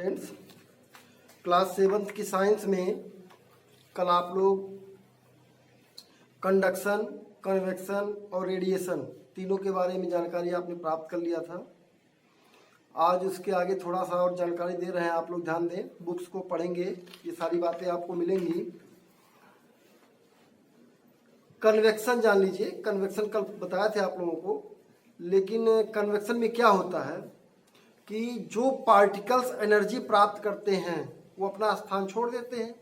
Students, class 7th की science में कल आप लोग कंडक्शन, कन्वेक्शन और रेडिएशन तीनों के बारे में जानकारी आपने प्राप्त कर लिया था। आज उसके आगे थोड़ा सा और जानकारी दे रहे हैं, आप लोग ध्यान दें, बुक्स को पढ़ेंगे, ये सारी बातें आपको मिलेंगी। कन्वेक्शन जान लीजिए, कन्वेक्शन कल बताया थे आप लोगों को, लेकिन कन्वेक्शन में क्या होता है कि जो पार्टिकल्स एनर्जी प्राप्त करते हैं वो अपना स्थान छोड़ देते हैं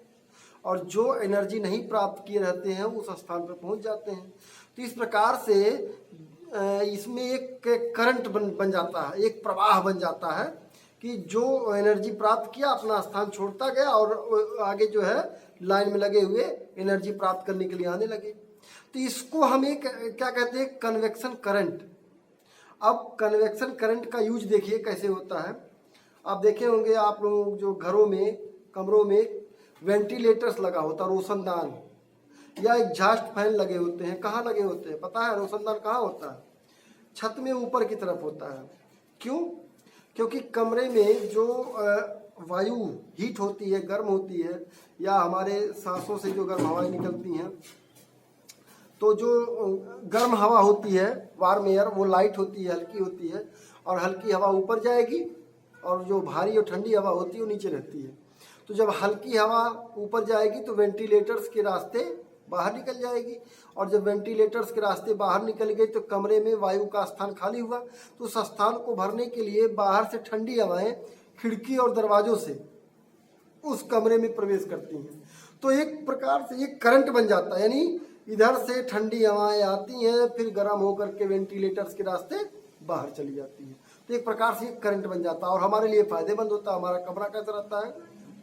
और जो एनर्जी नहीं प्राप्त किए रहते हैं उस स्थान पर पहुंच जाते हैं। तो इस प्रकार से इसमें एक करंट बन जाता है, एक प्रवाह बन जाता है कि जो एनर्जी प्राप्त किया अपना स्थान छोड़ता गया और आगे जो है लाइन में लगे हुए एनर्जी प्राप्त करने के लिए आने लगे। तो इसको हम एक क्या कहते हैं, कन्वेक्शन करंट। अब कन्वेक्शन करंट का यूज देखिए कैसे होता है। आप देखे होंगे आप लोग जो घरों में, कमरों में वेंटिलेटर्स लगा होता है, रोशनदान या एग्जॉस्ट फैन लगे होते हैं। कहाँ लगे होते हैं पता है? रोशनदान कहाँ होता है? छत में ऊपर की तरफ होता है। क्यों? क्योंकि कमरे में जो वायु हीट होती है, गर्म होती है, या हमारे सांसों से जो गर्म हवाएं निकलती हैं, तो जो गर्म हवा होती है, वार्म एयर, वो लाइट होती है, हल्की होती है, और हल्की हवा ऊपर जाएगी और जो भारी और ठंडी हवा होती है वो नीचे रहती है। तो जब हल्की हवा ऊपर जाएगी तो वेंटिलेटर्स के रास्ते बाहर निकल जाएगी, और जब वेंटिलेटर्स के रास्ते बाहर निकल गई तो कमरे में वायु का स्थान खाली हुआ। तो उस स्थान को भरने के लिए बाहर से ठंडी हवाएं खिड़की और दरवाजों से उस कमरे में प्रवेश करती हैं। तो एक प्रकार से एक करंट बन जाता है, यानी इधर से ठंडी हवाएं आती हैं, फिर गर्म होकर के वेंटिलेटर्स के रास्ते बाहर चली जाती हैं। तो एक प्रकार से एक करंट बन जाता है और हमारे लिए फायदेमंद होता है। हमारा कमरा कैसा रहता है?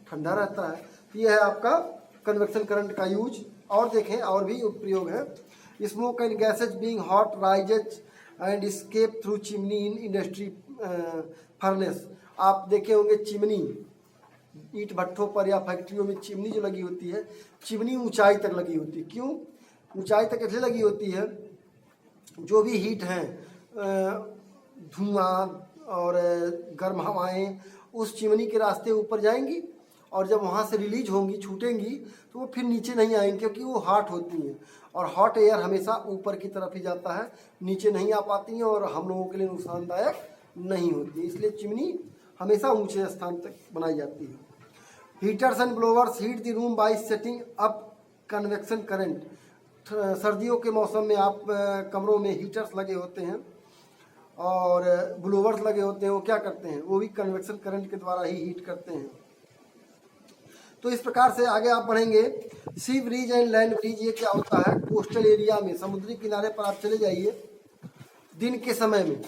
ठंडा रहता है। तो यह है आपका कन्वेक्शन करंट का यूज। और देखें, और भी प्रयोग है। Smoke and gases being hot rises and escape through chimney in industry furnace. आप देखे होंगे चिमनी, ईंट भट्ठों पर या फैक्ट्रियों में चिमनी जो लगी होती है, चिमनी ऊंचाई तक लगी होती है। क्यों ऊंचाई तक इसलिए लगी होती है? जो भी हीट है, धुआं और गर्म हवाएं उस चिमनी के रास्ते ऊपर जाएंगी और जब वहाँ से रिलीज होंगी, छूटेंगी, तो वो फिर नीचे नहीं आएंगी, क्योंकि वो हॉट होती हैं और हॉट एयर हमेशा ऊपर की तरफ ही जाता है, नीचे नहीं आ पाती हैं और हम लोगों के लिए नुकसानदायक नहीं होती है। इसलिए चिमनी हमेशा ऊंचे स्थान तक बनाई जाती है। Heaters and blowers heat the room bye setting up convection current. सर्दियों के मौसम में आप कमरों में हीटर्स लगे होते हैं और ब्लोवर्स लगे होते हैं, वो क्या करते हैं? वो भी कन्वेक्शन करंट के द्वारा ही हीट करते हैं। तो इस प्रकार से आगे आप पढ़ेंगे। सी ब्रिज एंड लैंड ब्रिज, ये क्या होता है? कोस्टल एरिया में, समुद्री किनारे पर आप चले जाइए दिन के समय में।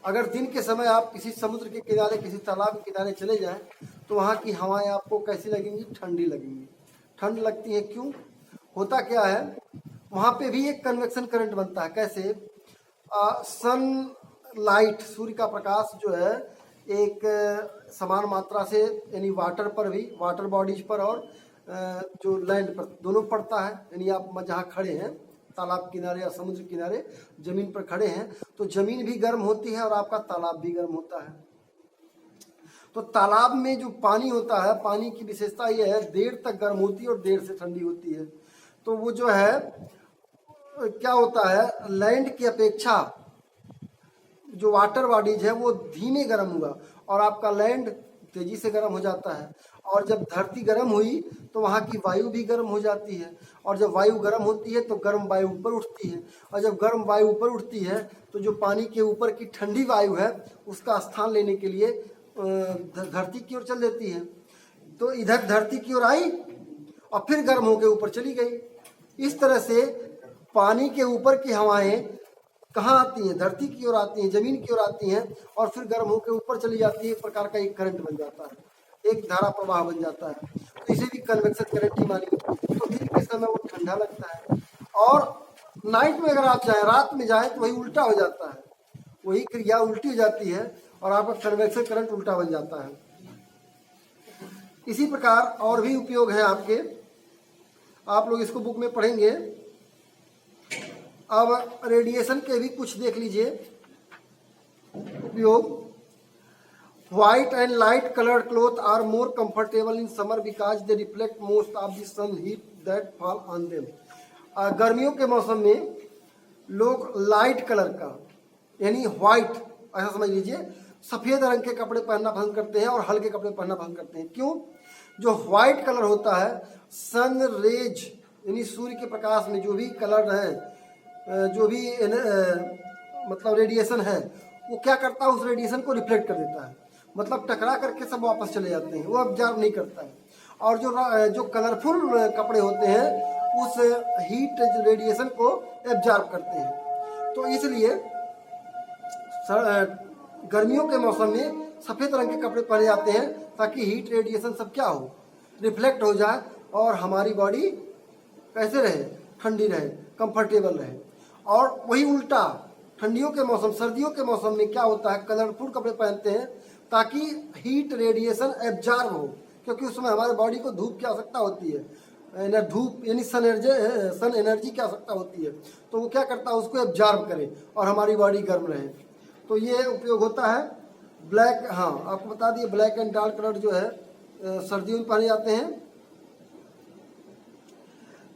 अगर दिन के समय आप किसी समुद्र के किनारे, किसी तालाब के किनारे चले जाएं तो वहाँ की हवाएं आपको कैसी लगेंगी? ठंडी लगेंगी। ठंड लगती है क्यों? होता क्या है, वहाँ पे भी एक कन्वेक्शन करंट बनता है। कैसे? सन लाइट, सूर्य का प्रकाश जो है एक समान मात्रा से, यानी वाटर पर भी, वाटर बॉडीज पर और जो लैंड पर दोनों पड़ता है। यानी आप जहाँ खड़े हैं, तालाब किनारे या समुद्र किनारे जमीन पर खड़े हैं, तो जमीन भी गर्म होती है और आपका तालाब भी गर्म होता है। तो तालाब में जो पानी होता है, पानी की विशेषता यह है, देर तक गर्म होती है और देर से ठंडी होती है। तो वो जो है क्या होता है, लैंड की अपेक्षा जो वाटर बॉडीज है वो धीमे गर्म हुआ और आपका लैंड तेजी से गर्म हो जाता है। और जब धरती गर्म हुई तो वहाँ की वायु भी गर्म हो जाती है, और जब वायु गर्म होती है तो गर्म वायु ऊपर उठती है, और जब गर्म वायु ऊपर उठती है तो जो पानी के ऊपर की ठंडी वायु है उसका स्थान लेने के लिए धरती की ओर चल देती है। तो इधर धरती की ओर आई और फिर गर्म होकर ऊपर चली गई। इस तरह से पानी के ऊपर की हवाएं कहाँ आती हैं? धरती की ओर आती हैं, जमीन की ओर आती हैं और फिर गर्म होकर ऊपर चली जाती है। एक प्रकार का एक करंट बन जाता है, एक धारा प्रवाह बन जाता है। तो इसे भी कन्वेक्शन करंट ही मानिए। तो दिन के समय वो ठंडा लगता है, और नाइट में अगर आप जाएं, रात में जाएं, तो वही उल्टा हो जाता है, वही क्रिया उल्टी हो जाती है और आपका कन्वेक्शन करंट उल्टा बन जाता है। इसी प्रकार और भी उपयोग है आपके, आप लोग इसको बुक में पढ़ेंगे। अब रेडिएशन के भी कुछ देख लीजिए उपयोग। White and light colored clothes are more comfortable in summer because they reflect most of the sun heat that fall on them. गर्मियों के मौसम में लोग लाइट कलर का यानी व्हाइट ऐसा समझ लीजिए सफ़ेद रंग के कपड़े पहनना पसंद करते हैं और हल्के कपड़े पहनना पसंद करते हैं। क्यों? जो व्हाइट कलर होता है सन रेज यानी सूर्य के प्रकाश में जो भी कलर है, जो भी मतलब रेडिएशन है, वो क्या करता है, उस रेडिएशन को रिफ्लेक्ट कर देता है, मतलब टकरा करके सब वापस चले जाते हैं, वो ऑब्जर्व नहीं करता है। और जो कलरफुल कपड़े होते हैं उस हीट रेडिएशन को एब्जॉर्ब करते हैं। तो इसलिए गर्मियों के मौसम में सफ़ेद रंग के कपड़े पहने जाते हैं ताकि हीट रेडिएशन सब क्या हो, रिफ्लेक्ट हो जाए और हमारी बॉडी कैसे रहे, ठंडी रहे, कंफर्टेबल रहे। और वही उल्टा ठंडियों के मौसम, सर्दियों के मौसम में क्या होता है, कलरफुल कपड़े पहनते हैं ताकि हीट रेडिएशन एब्जॉर्ब हो, क्योंकि उसमें हमारे बॉडी को धूप की आवश्यकता होती है, धूप यानी सन एनर्जी की आवश्यकता होती है। तो वो क्या करता है, उसको एब्जॉर्ब करे और हमारी बॉडी गर्म रहे। तो ये उपयोग होता है। ब्लैक, हाँ आपको बता दिए, ब्लैक एंड डार्क कलर जो है सर्दियों में पहने जाते हैं।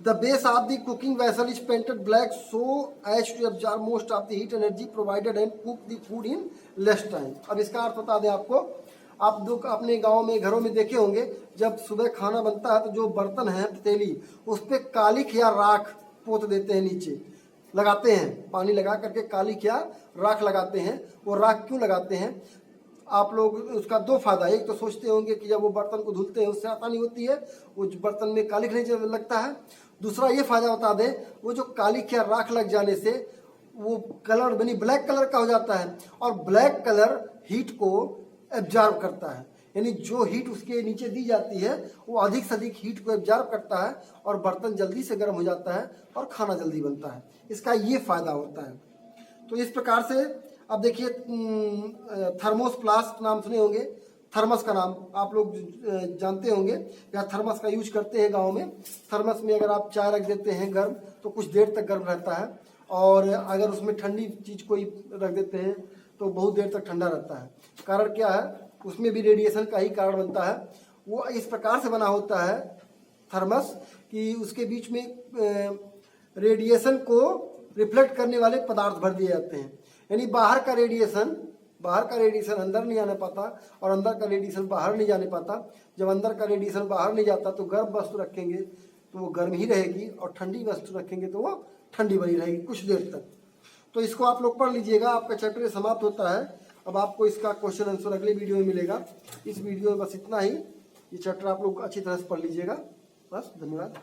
The base of the cooking vessel is painted black so as to absorb most of the heat energy provided and cook the food in less time. अब इसका अर्थ बता दें आपको, आप अपने गांव में घरों में देखे होंगे जब सुबह खाना बनता है तो जो बर्तन है पतीली उस पर कालिख या राख पोत देते हैं, नीचे लगाते हैं, पानी लगा करके कालिख या राख लगाते हैं। वो राख क्यों लगाते हैं आप लोग, उसका दो फायदा, एक तो सोचते होंगे कि जब वो बर्तन को धुलते हैं उससे आसानी होती है, वो बर्तन में कालिख नहीं लगता है। दूसरा ये फायदा बता दें, वो जो कालिख या राख लग जाने से वो कलर बनी ब्लैक कलर का हो जाता है और ब्लैक कलर हीट को एब्जॉर्ब करता है, यानी जो हीट उसके नीचे दी जाती है वो अधिक से अधिक हीट को एब्जॉर्ब करता है और बर्तन जल्दी से गर्म हो जाता है और खाना जल्दी बनता है। इसका ये फायदा होता है। तो इस प्रकार से अब देखिए थर्मोस फ्लास्क नाम सुने होंगे, थर्मस का नाम आप लोग जानते होंगे, या थर्मस का यूज करते हैं गांव में। थर्मस में अगर आप चाय रख देते हैं गर्म तो कुछ देर तक गर्म रहता है, और अगर उसमें ठंडी चीज़ कोई रख देते हैं तो बहुत देर तक ठंडा रहता है। कारण क्या है, उसमें भी रेडिएशन का ही कारण बनता है। वो इस प्रकार से बना होता है थर्मस कि उसके बीच में रेडिएशन को रिफ्लेक्ट करने वाले पदार्थ भर दिए जाते हैं, यानी बाहर का रेडिएशन अंदर नहीं आने पाता और अंदर का रेडिएशन बाहर नहीं जाने पाता। जब अंदर का रेडिएशन बाहर नहीं जाता तो गर्म वस्तु रखेंगे तो वो गर्म ही रहेगी और ठंडी वस्तु रखेंगे तो वो ठंडी बनी रहेगी कुछ देर तक। तो इसको आप लोग पढ़ लीजिएगा, आपका चैप्टर समाप्त होता है। अब आपको इसका क्वेश्चन आंसर अगले वीडियो में मिलेगा। इस वीडियो में बस इतना ही, ये चैप्टर आप लोग अच्छी तरह से पढ़ लीजिएगा। बस, धन्यवाद।